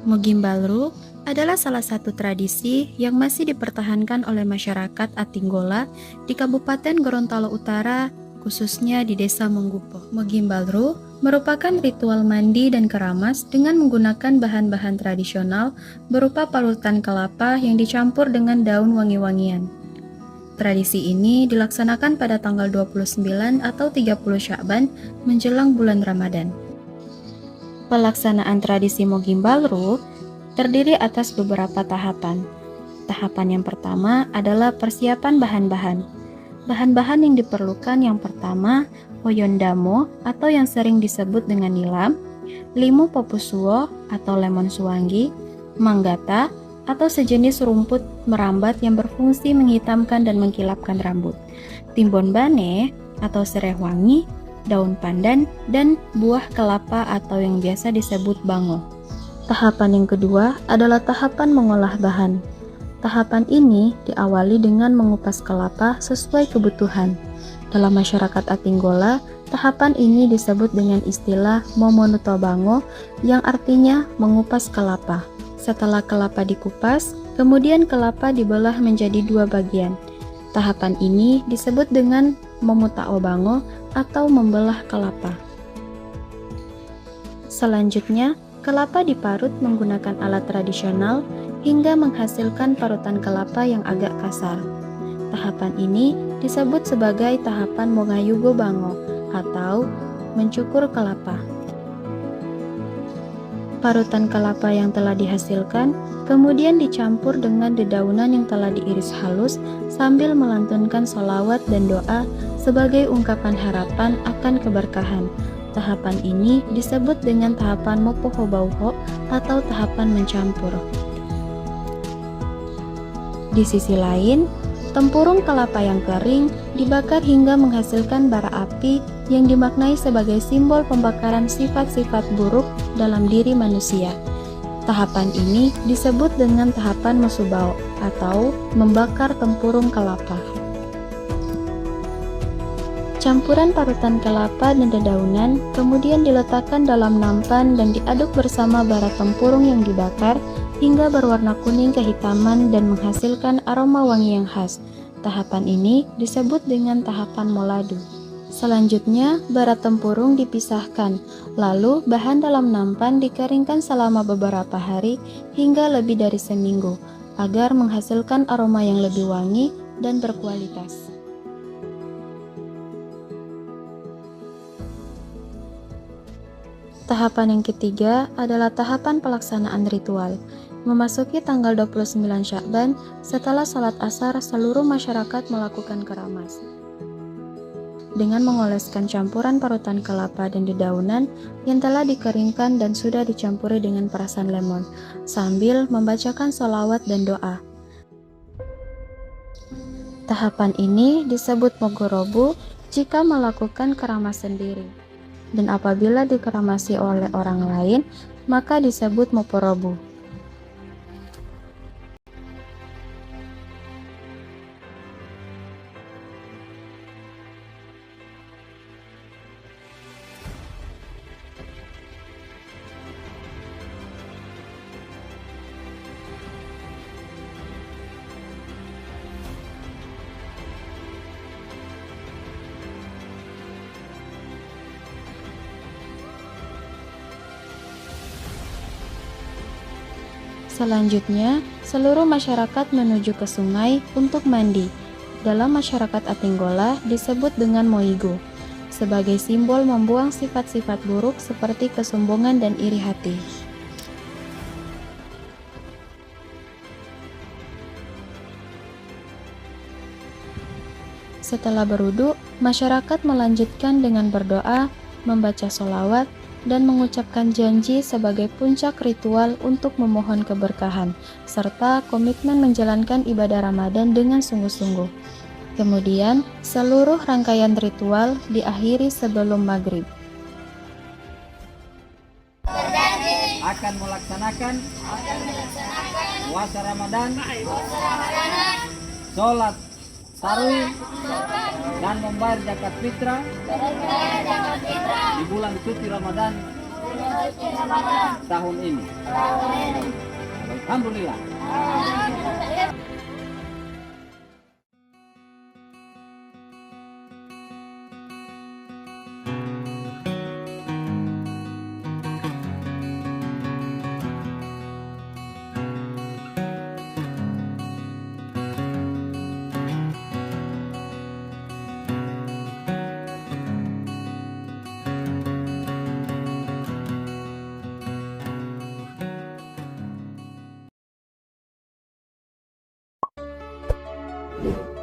Mogimbalru adalah salah satu tradisi yang masih dipertahankan oleh masyarakat Atinggola di Kabupaten Gorontalo Utara, khususnya di Desa Monggupo. Mogimbalru merupakan ritual mandi dan keramas dengan menggunakan bahan-bahan tradisional berupa parutan kelapa yang dicampur dengan daun wangi-wangian. Tradisi ini dilaksanakan pada tanggal 29 atau 30 Sya'ban menjelang bulan Ramadan. Pelaksanaan tradisi Mogimbalru terdiri atas beberapa tahapan. Tahapan yang pertama adalah persiapan bahan-bahan. Bahan-bahan yang diperlukan yang pertama, oyondamo atau yang sering disebut dengan nilam, limu popusuo atau lemon suwangi, manggata atau sejenis rumput merambat yang berfungsi menghitamkan dan mengkilapkan rambut, timbon bane atau sereh wangi, daun pandan, dan buah kelapa atau yang biasa disebut bango. Tahapan yang kedua adalah tahapan mengolah bahan. Tahapan ini diawali dengan mengupas kelapa sesuai kebutuhan. Dalam masyarakat Atinggola, tahapan ini disebut dengan istilah momonuto bango yang artinya mengupas kelapa. Setelah kelapa dikupas, kemudian kelapa dibelah menjadi dua bagian. Tahapan ini disebut dengan momutao bango atau membelah kelapa. Selanjutnya, kelapa diparut menggunakan alat tradisional hingga menghasilkan parutan kelapa yang agak kasar. Tahapan ini disebut sebagai tahapan mongayugo bango atau mencukur kelapa. Parutan kelapa yang telah dihasilkan kemudian dicampur dengan dedaunan yang telah diiris halus sambil melantunkan sholawat dan doa sebagai ungkapan harapan akan keberkahan. Tahapan ini disebut dengan tahapan mopohobauho atau tahapan mencampur. Di sisi lain, tempurung kelapa yang kering dibakar hingga menghasilkan bara api yang dimaknai sebagai simbol pembakaran sifat-sifat buruk dalam diri manusia. Tahapan ini disebut dengan tahapan musubao atau membakar tempurung kelapa. Campuran parutan kelapa dan dedaunan kemudian diletakkan dalam nampan dan diaduk bersama bara tempurung yang dibakar hingga berwarna kuning kehitaman dan menghasilkan aroma wangi yang khas. Tahapan ini disebut dengan tahapan moladu. Selanjutnya, bara tempurung dipisahkan, lalu bahan dalam nampan dikeringkan selama beberapa hari hingga lebih dari seminggu, agar menghasilkan aroma yang lebih wangi dan berkualitas. Tahapan yang ketiga adalah tahapan pelaksanaan ritual. Memasuki tanggal 29 Sya'ban, setelah salat asar, seluruh masyarakat melakukan keramas dengan mengoleskan campuran parutan kelapa dan dedaunan yang telah dikeringkan dan sudah dicampuri dengan perasan lemon, sambil membacakan sholawat dan doa. Tahapan ini disebut mogorobu jika melakukan keramas sendiri, dan apabila dikeramasi oleh orang lain, maka disebut moporobu. Selanjutnya, seluruh masyarakat menuju ke sungai untuk mandi. Dalam masyarakat Atinggola disebut dengan moigo, sebagai simbol membuang sifat-sifat buruk seperti kesombongan dan iri hati. Setelah berwudu, masyarakat melanjutkan dengan berdoa, membaca sholawat, dan mengucapkan janji sebagai puncak ritual untuk memohon keberkahan, serta komitmen menjalankan ibadah Ramadan dengan sungguh-sungguh. Kemudian, seluruh rangkaian ritual diakhiri sebelum maghrib. Akan melaksanakan puasa Ramadan, sholat tarawih, dan membayar zakat fitrah di bulan suci Ramadan tahun ini. Alhamdulillah. you